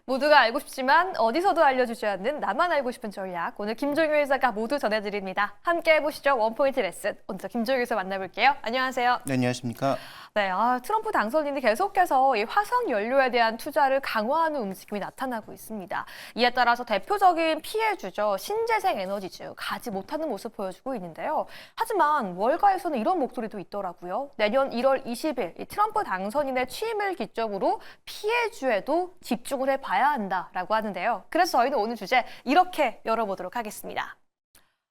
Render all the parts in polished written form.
모두가 알고 싶지만 어디서도 알려주지 않는 나만 알고 싶은 전략. 오늘 김종효 회사가 모두 전해드립니다. 함께 해보시죠. 원포인트 레슨. 먼저 김종효 회사 만나볼게요. 안녕하세요. 네, 안녕하십니까. 네, 트럼프 당선인이 계속해서 이 화석 연료에 대한 투자를 강화하는 움직임이 나타나고 있습니다. 이에 따라서 대표적인 피해주죠. 신재생 에너지주 가지 못하는 모습 보여주고 있는데요. 하지만 월가에서는 이런 목소리도 있더라고요. 내년 1월 20일 이 트럼프 당선인의 취임을 기점으로 피해주에도 집중을 해봐야 한다라고 하는데요. 그래서 저희는 오늘 주제 이렇게 열어보도록 하겠습니다.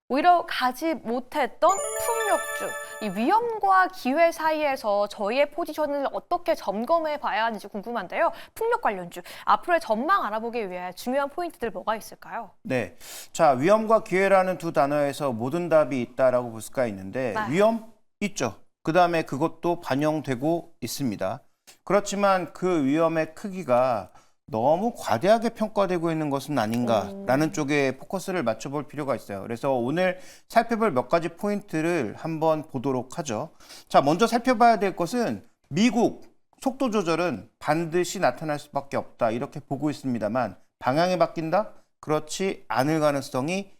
오히려 가지 못했던 풍력주, 이 위험과 기회 사이에서 저희의 포지션을 어떻게 점검해 봐야 하는지 궁금한데요. 풍력 관련주, 앞으로의 전망 알아보기 위해 중요한 포인트들 뭐가 있을까요? 네, 자 위험과 기회라는 두 단어에서 모든 답이 있다라고 볼 수가 있는데 네. 위험 있죠. 그 다음에 그것도 반영되고 있습니다. 그렇지만 그 위험의 크기가 너무 과대하게 평가되고 있는 것은 아닌가라는 쪽에 포커스를 맞춰볼 필요가 있어요. 그래서 오늘 살펴볼 몇 가지 포인트를 한번 보도록 하죠. 자, 먼저 살펴봐야 될 것은 미국 속도 조절은 반드시 나타날 수밖에 없다 이렇게 보고 있습니다만 방향이 바뀐다? 그렇지 않을 가능성이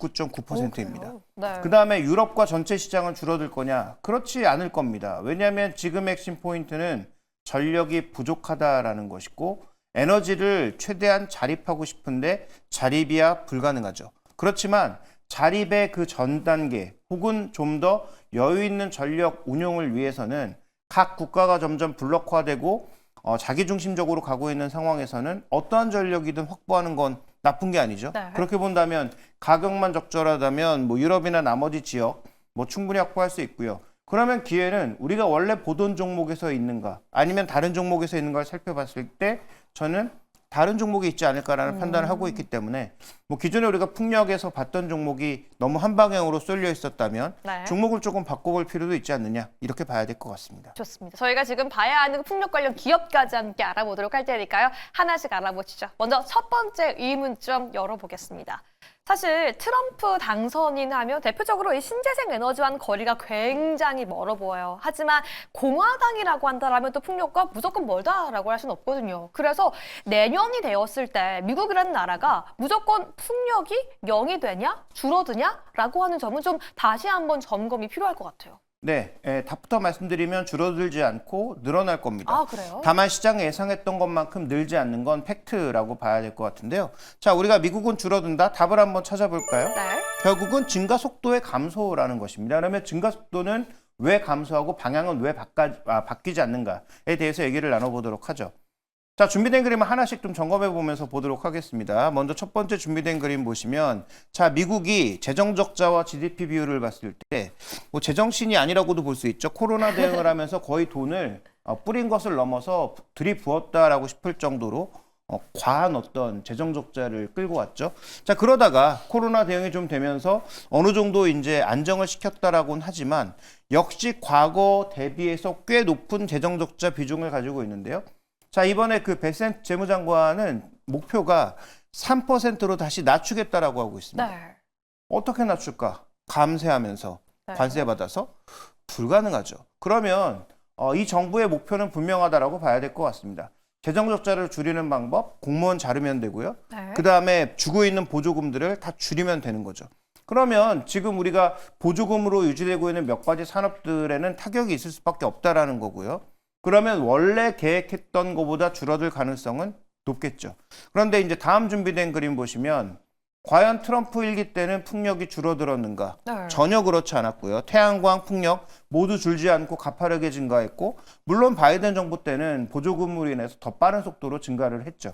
99.9%입니다. 네. 그 다음에 유럽과 전체 시장은 줄어들 거냐? 그렇지 않을 겁니다. 왜냐하면 지금 핵심 포인트는 전력이 부족하다라는 것이고 에너지를 최대한 자립하고 싶은데 자립이야 불가능하죠. 그렇지만 자립의 그 전 단계 혹은 좀 더 여유 있는 전력 운용을 위해서는 각 국가가 점점 블록화되고 자기중심적으로 가고 있는 상황에서는 어떠한 전력이든 확보하는 건 나쁜 게 아니죠. 네. 그렇게 본다면 가격만 적절하다면 뭐 유럽이나 나머지 지역 뭐 충분히 확보할 수 있고요. 그러면 기회는 우리가 원래 보던 종목에서 있는가 아니면 다른 종목에서 있는가를 살펴봤을 때 저는 다른 종목이 있지 않을까라는 판단을 하고 있기 때문에 뭐 기존에 우리가 풍력에서 봤던 종목이 너무 한 방향으로 쏠려 있었다면 네. 종목을 조금 바꿔볼 필요도 있지 않느냐 이렇게 봐야 될 것 같습니다. 좋습니다. 저희가 지금 봐야 하는 풍력 관련 기업까지 함께 알아보도록 할 테니까요. 하나씩 알아보시죠. 먼저 첫 번째 의문점 열어보겠습니다. 사실 트럼프 당선인 하면 대표적으로 이 신재생 에너지와는 거리가 굉장히 멀어 보여요. 하지만 공화당이라고 한다면 또 풍력과 무조건 멀다라고 할 수는 없거든요. 그래서 내년이 되었을 때 미국이라는 나라가 무조건 풍력이 0이 되냐 줄어드냐라고 하는 점은 좀 다시 한번 점검이 필요할 것 같아요. 네, 답부터 말씀드리면 줄어들지 않고 늘어날 겁니다. 아, 그래요? 다만 시장이 예상했던 것만큼 늘지 않는 건 팩트라고 봐야 될 것 같은데요. 자, 우리가 미국은 줄어든다? 답을 한번 찾아볼까요? 네. 결국은 증가 속도의 감소라는 것입니다. 그러면 증가 속도는 왜 감소하고 방향은 왜 바뀌지 않는가에 대해서 얘기를 나눠보도록 하죠. 자, 준비된 그림을 하나씩 좀 점검해 보면서 보도록 하겠습니다. 먼저 첫 번째 준비된 그림 보시면 자, 미국이 재정 적자와 GDP 비율을 봤을 때 뭐 제정신이 아니라고도 볼 수 있죠. 코로나 대응을 하면서 거의 돈을 뿌린 것을 넘어서 들이부었다라고 싶을 정도로 과한 어떤 재정 적자를 끌고 왔죠. 자, 그러다가 코로나 대응이 좀 되면서 어느 정도 이제 안정을 시켰다라고는 하지만 역시 과거 대비해서 꽤 높은 재정 적자 비중을 가지고 있는데요. 자, 이번에 그 베센트 재무장관은 목표가 3%로 다시 낮추겠다라고 하고 있습니다. 네. 어떻게 낮출까? 감세하면서 네. 관세 받아서 불가능하죠. 그러면 이 정부의 목표는 분명하다라고 봐야 될 것 같습니다. 재정 적자를 줄이는 방법, 공무원 자르면 되고요. 네. 그 다음에 주고 있는 보조금들을 다 줄이면 되는 거죠. 그러면 지금 우리가 보조금으로 유지되고 있는 몇 가지 산업들에는 타격이 있을 수밖에 없다라는 거고요. 그러면 원래 계획했던 것보다 줄어들 가능성은 높겠죠. 그런데 이제 다음 준비된 그림 보시면 과연 트럼프 일기 때는 풍력이 줄어들었는가? 네. 전혀 그렇지 않았고요. 태양광, 풍력 모두 줄지 않고 가파르게 증가했고 물론 바이든 정부 때는 보조금으로 인해서 더 빠른 속도로 증가를 했죠.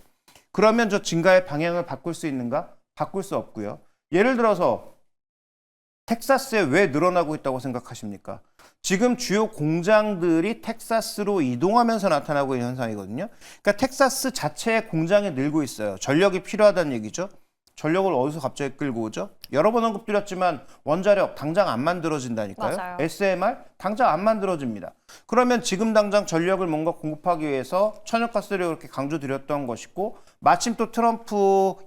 그러면 저 증가의 방향을 바꿀 수 있는가? 바꿀 수 없고요. 예를 들어서 텍사스에 왜 늘어나고 있다고 생각하십니까? 지금 주요 공장들이 텍사스로 이동하면서 나타나고 있는 현상이거든요. 그러니까 텍사스 자체의 공장이 늘고 있어요. 전력이 필요하다는 얘기죠. 전력을 어디서 갑자기 끌고 오죠? 여러 번 언급드렸지만 원자력 당장 안 만들어진다니까요. 맞아요. SMR 당장 안 만들어집니다. 그러면 지금 당장 전력을 뭔가 공급하기 위해서 천연가스를 이렇게 강조드렸던 것이고 마침 또 트럼프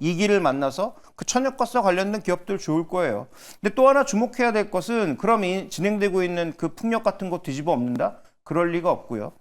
2기를 만나서 그 천연가스와 관련된 기업들 좋을 거예요. 근데 또 하나 주목해야 될 것은 그럼 이 진행되고 있는 그 풍력 같은 거 뒤집어 엎는다? 그럴 리가 없고요.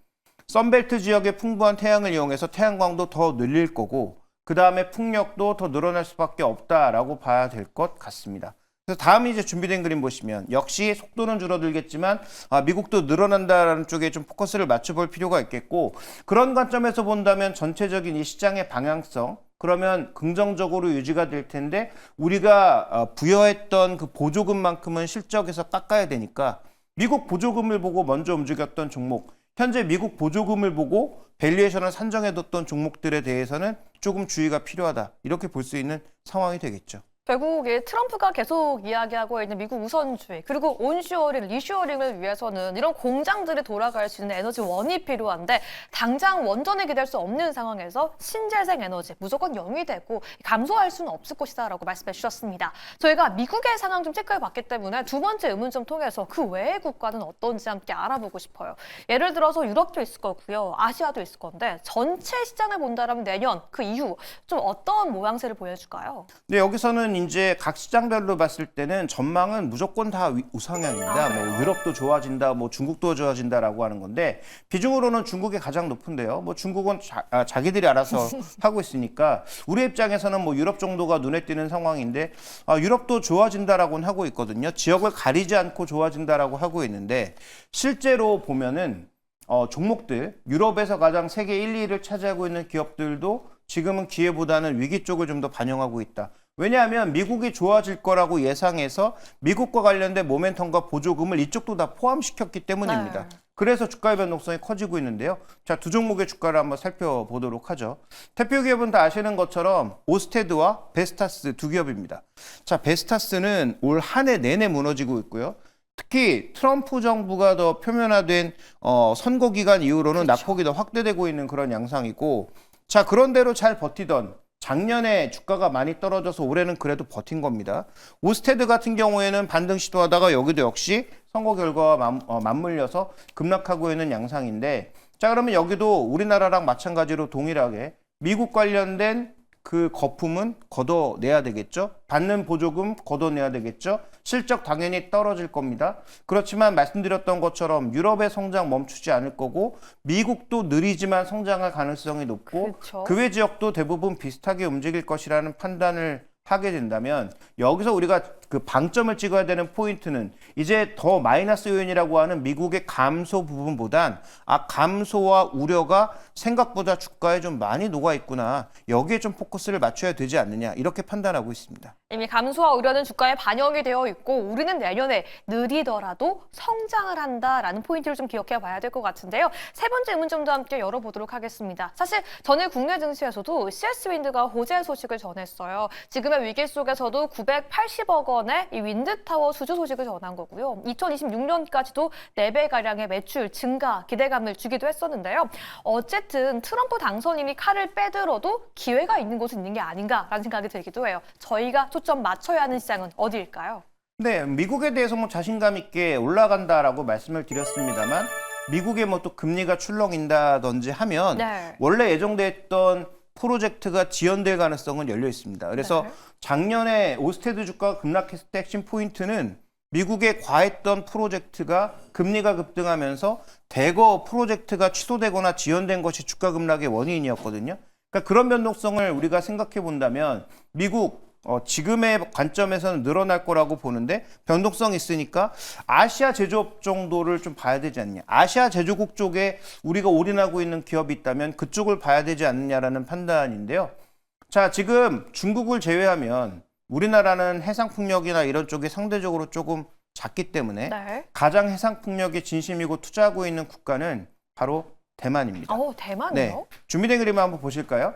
썬벨트 지역의 풍부한 태양을 이용해서 태양광도 더 늘릴 거고 그다음에 풍력도 더 늘어날 수밖에 없다라고 봐야 될 것 같습니다. 그래서 다음 이제 준비된 그림 보시면 역시 속도는 줄어들겠지만 미국도 늘어난다라는 쪽에 좀 포커스를 맞춰볼 필요가 있겠고, 그런 관점에서 본다면 전체적인 이 시장의 방향성, 그러면 긍정적으로 유지가 될 텐데 우리가 부여했던 그 보조금만큼은 실적에서 깎아야 되니까 미국 보조금을 보고 먼저 움직였던 종목, 현재 미국 보조금을 보고 밸류에이션을 산정해뒀던 종목들에 대해서는 조금 주의가 필요하다, 이렇게 볼 수 있는 상황이 되겠죠. 결국 트럼프가 계속 이야기하고 있는 미국 우선주의, 그리고 온쇼어링, 리쇼어링을 위해서는 이런 공장들이 돌아갈 수 있는 에너지원이 필요한데 당장 원전에 기댈 수 없는 상황에서 신재생 에너지 무조건 0이 되고 감소할 수는 없을 것이다라고 말씀해 주셨습니다. 저희가 미국의 상황 좀 체크해 봤기 때문에 두 번째 의문점 통해서 그 외의 국가는 어떤지 함께 알아보고 싶어요. 예를 들어서 유럽도 있을 거고요, 아시아도 있을 건데 전체 시장을 본다면 내년 그 이후 좀 어떤 모양새를 보여줄까요? 네, 여기서는 이제 각 시장별로 봤을 때는 전망은 무조건 다 우상향입니다. 뭐 유럽도 좋아진다, 뭐 중국도 좋아진다라고 하는 건데 비중으로는 중국이 가장 높은데요. 뭐 중국은 자기들이 알아서 하고 있으니까 우리 입장에서는 뭐 유럽 정도가 눈에 띄는 상황인데 유럽도 좋아진다라고는 하고 있거든요. 지역을 가리지 않고 좋아진다라고 하고 있는데 실제로 보면은 종목들, 유럽에서 가장 세계 1, 2위를 차지하고 있는 기업들도 지금은 기회보다는 위기 쪽을 좀 더 반영하고 있다. 왜냐하면 미국이 좋아질 거라고 예상해서 미국과 관련된 모멘텀과 보조금을 이쪽도 다 포함시켰기 때문입니다. 네. 그래서 주가의 변동성이 커지고 있는데요. 자, 두 종목의 주가를 한번 살펴보도록 하죠. 대표 기업은 다 아시는 것처럼 오스테드와 베스타스 두 기업입니다. 자, 베스타스는 올 한 해 내내 무너지고 있고요. 특히 트럼프 정부가 더 표면화된 선거 기간 이후로는 낙폭이 더 확대되고 있는 그런 양상이고, 자, 그런대로 잘 버티던 작년에 주가가 많이 떨어져서 올해는 그래도 버틴 겁니다. 오스테드 같은 경우에는 반등 시도하다가 여기도 역시 선거 결과와 맞물려서 급락하고 있는 양상인데, 자, 그러면 여기도 우리나라랑 마찬가지로 동일하게 미국 관련된 그 거품은 걷어내야 되겠죠. 받는 보조금 걷어내야 되겠죠. 실적 당연히 떨어질 겁니다. 그렇지만 말씀드렸던 것처럼 유럽의 성장 멈추지 않을 거고 미국도 느리지만 성장할 가능성이 높고 그렇죠. 그 외 지역도 대부분 비슷하게 움직일 것이라는 판단을 하게 된다면 여기서 우리가 그 방점을 찍어야 되는 포인트는 이제 더 마이너스 요인이라고 하는 미국의 감소 부분보단 감소와 우려가 생각보다 주가에 좀 많이 녹아 있구나, 여기에 좀 포커스를 맞춰야 되지 않느냐, 이렇게 판단하고 있습니다. 이미 감소와 우려는 주가에 반영이 되어 있고 우리는 내년에 느리더라도 성장을 한다라는 포인트를 좀 기억해 봐야 될 것 같은데요. 세 번째 의문점도 함께 열어보도록 하겠습니다. 사실 전일 국내 증시에서도 CS윈드가 호재 소식을 전했어요. 지금의 위기 속에서도 980억 원의 이 윈드타워 수주 소식을 전한 거고요. 2026년까지도 4배가량의 매출 증가 기대감을 주기도 했었는데요. 어쨌든 트럼프 당선인이 칼을 빼들어도 기회가 있는 곳은 있는 게 아닌가라는 생각이 들기도 해요. 저희가 초점 맞춰야 하는 시장은 어디일까요? 네, 미국에 대해서 뭐 자신감 있게 올라간다라고 말씀을 드렸습니다만 미국의 뭐 또 금리가 출렁인다든지 하면 네. 원래 예정돼 있던 프로젝트가 지연될 가능성은 열려 있습니다. 그래서 네. 작년에 오스테드 주가가 급락했을 때 핵심 포인트는 미국에 과했던 프로젝트가 금리가 급등하면서 대거 프로젝트가 취소되거나 지연된 것이 주가 급락의 원인이었거든요. 그러니까 그런 변동성을 우리가 생각해 본다면 미국 지금의 관점에서는 늘어날 거라고 보는데 변동성이 있으니까 아시아 제조업 정도를 좀 봐야 되지 않느냐. 아시아 제조국 쪽에 우리가 올인하고 있는 기업이 있다면 그쪽을 봐야 되지 않느냐라는 판단인데요. 자, 지금 중국을 제외하면 우리나라는 해상풍력이나 이런 쪽이 상대적으로 조금 작기 때문에 네. 가장 해상풍력에 진심이고 투자하고 있는 국가는 바로 대만입니다. 대만이요? 네, 준비된 그림 한번 보실까요?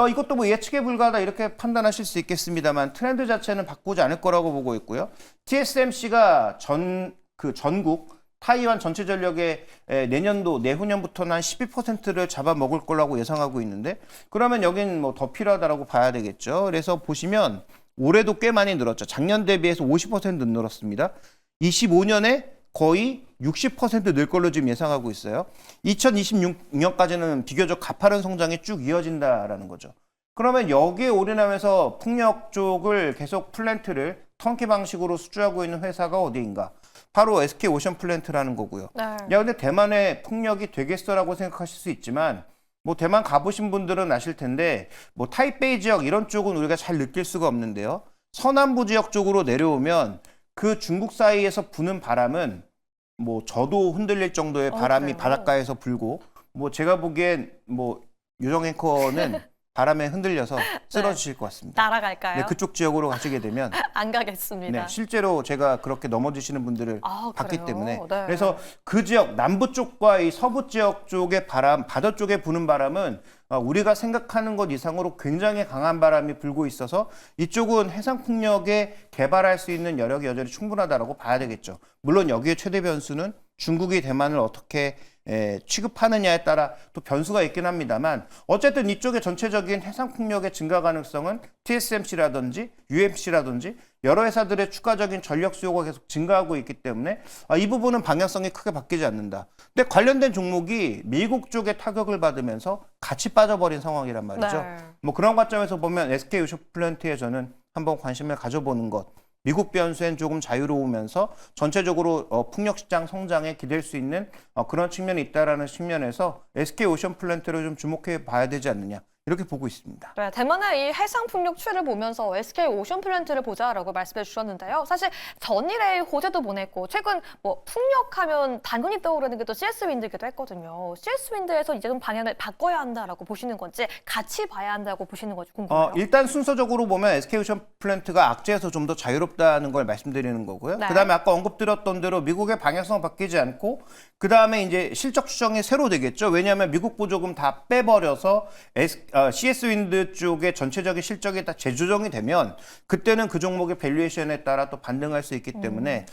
이것도 뭐 예측에 불과하다 이렇게 판단하실 수 있겠습니다만 트렌드 자체는 바꾸지 않을 거라고 보고 있고요. TSMC가 전국 타이완 전체 전력의 내후년부터는 한 12%를 잡아먹을 거라고 예상하고 있는데, 그러면 여긴 뭐 더 필요하다라고 봐야 되겠죠. 그래서 보시면 올해도 꽤 많이 늘었죠. 작년 대비해서 50% 늘었습니다. 25년에 거의 60%늘 걸로 지금 예상하고 있어요. 2026년까지는 비교적 가파른 성장이 쭉 이어진다라는 거죠. 그러면 여기에 올인하면서 풍력 쪽을 계속 플랜트를 턴키 방식으로 수주하고 있는 회사가 어디인가? 바로 SK 오션 플랜트라는 거고요. 네. 야, 근데 대만의 풍력이 되겠어라고 생각하실 수 있지만 뭐 대만 가보신 분들은 아실 텐데 뭐 타이베이 지역 이런 쪽은 우리가 잘 느낄 수가 없는데요. 서남부 지역 쪽으로 내려오면 그 중국 사이에서 부는 바람은 뭐 저도 흔들릴 정도의 바람이 그래요? 바닷가에서 불고 뭐 제가 보기엔 뭐 유정 앵커는 바람에 흔들려서 쓰러지실 것 같습니다. 날아갈까요? 네, 그쪽 지역으로 가시게 되면 안 가겠습니다. 네, 실제로 제가 그렇게 넘어지시는 분들을 봤기 그래요? 때문에 네. 그래서 그 지역 남부 쪽과 이 서부 지역 쪽의 바람, 바다 쪽에 부는 바람은 우리가 생각하는 것 이상으로 굉장히 강한 바람이 불고 있어서 이쪽은 해상 풍력에 개발할 수 있는 여력이 여전히 충분하다라고 봐야 되겠죠. 물론 여기에 최대 변수는 중국이 대만을 어떻게 취급하느냐에 따라 또 변수가 있긴 합니다만 어쨌든 이쪽의 전체적인 해상 풍력의 증가 가능성은 TSMC라든지 UMC라든지 여러 회사들의 추가적인 전력 수요가 계속 증가하고 있기 때문에 이 부분은 방향성이 크게 바뀌지 않는다. 근데 관련된 종목이 미국 쪽에 타격을 받으면서 같이 빠져버린 상황이란 말이죠. 네. 뭐 그런 관점에서 보면 SK 우쇼플랜트에 저는 한번 관심을 가져보는 것. 미국 변수엔 조금 자유로우면서 전체적으로 풍력 시장 성장에 기댈 수 있는 그런 측면이 있다라는 측면에서 SK 오션플랜트를 좀 주목해 봐야 되지 않느냐. 이렇게 보고 있습니다. 네, 대만의 이 해상 풍력 추이를 보면서 SK 오션 플랜트를 보자라고 말씀해 주셨는데요. 사실 전일에 호재도 보냈고 최근 뭐 풍력하면 당연히 떠오르는 게 또 CS 윈드이기도 했거든요. CS 윈드에서 이제 좀 방향을 바꿔야 한다라고 보시는 건지 같이 봐야 한다고 보시는 건지 궁금해요. 일단 순서적으로 보면 SK 오션플랜트가 악재에서 좀 더 자유롭다는 걸 말씀드리는 거고요. 네. 그다음에 아까 언급드렸던 대로 미국의 방향성 바뀌지 않고 그다음에 이제 실적 추정이 새로 되겠죠. 왜냐하면 미국 보조금 다 빼버려서 CS 윈드 쪽의 전체적인 실적이 다 재조정이 되면 그때는 그 종목의 밸류에이션에 따라 또 반등할 수 있기 때문에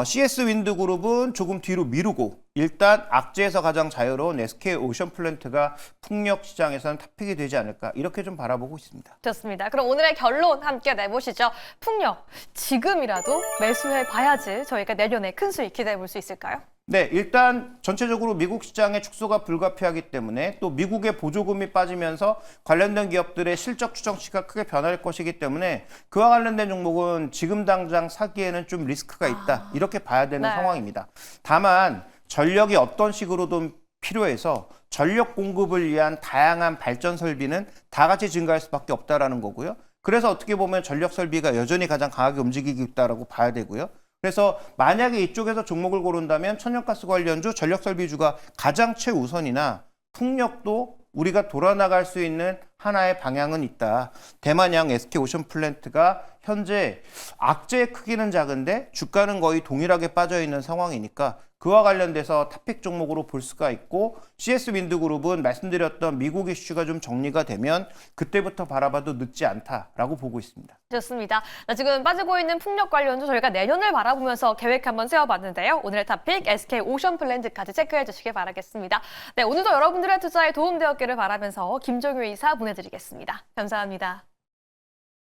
CS 윈드 그룹은 조금 뒤로 미루고 일단 악재에서 가장 자유로운 SK 오션플랜트가 풍력 시장에서는 탑픽이 되지 않을까 이렇게 좀 바라보고 있습니다. 좋습니다. 그럼 오늘의 결론 함께 내보시죠. 풍력, 지금이라도 매수해 봐야지 저희가 내년에 큰 수익 기대해 볼 수 있을까요? 네, 일단 전체적으로 미국 시장의 축소가 불가피하기 때문에 또 미국의 보조금이 빠지면서 관련된 기업들의 실적 추정치가 크게 변할 것이기 때문에 그와 관련된 종목은 지금 당장 사기에는 좀 리스크가 있다. 이렇게 봐야 되는 네. 상황입니다. 다만 전력이 어떤 식으로든 필요해서 전력 공급을 위한 다양한 발전 설비는 다 같이 증가할 수밖에 없다라는 거고요. 그래서 어떻게 보면 전력 설비가 여전히 가장 강하게 움직이고 있다라고 봐야 되고요. 그래서 만약에 이쪽에서 종목을 고른다면 천연가스 관련주, 전력설비주가 가장 최우선이나 풍력도 우리가 돌아나갈 수 있는 하나의 방향은 있다. 대만양 SK 오션플랜트가 현재 악재의 크기는 작은데 주가는 거의 동일하게 빠져 있는 상황이니까 그와 관련돼서 탑픽 종목으로 볼 수가 있고 CS 윈드그룹은 말씀드렸던 미국 이슈가 좀 정리가 되면 그때부터 바라봐도 늦지 않다라고 보고 있습니다. 좋습니다. 지금 빠지고 있는 풍력 관련주 저희가 내년을 바라보면서 계획 한번 세워봤는데요. 오늘의 탑픽 SK 오션플랜트까지 체크해 주시길 바라겠습니다. 네, 오늘도 여러분들의 투자에 도움되었기를 바라면서 김종효 이사 보내드리겠습니다. 감사합니다.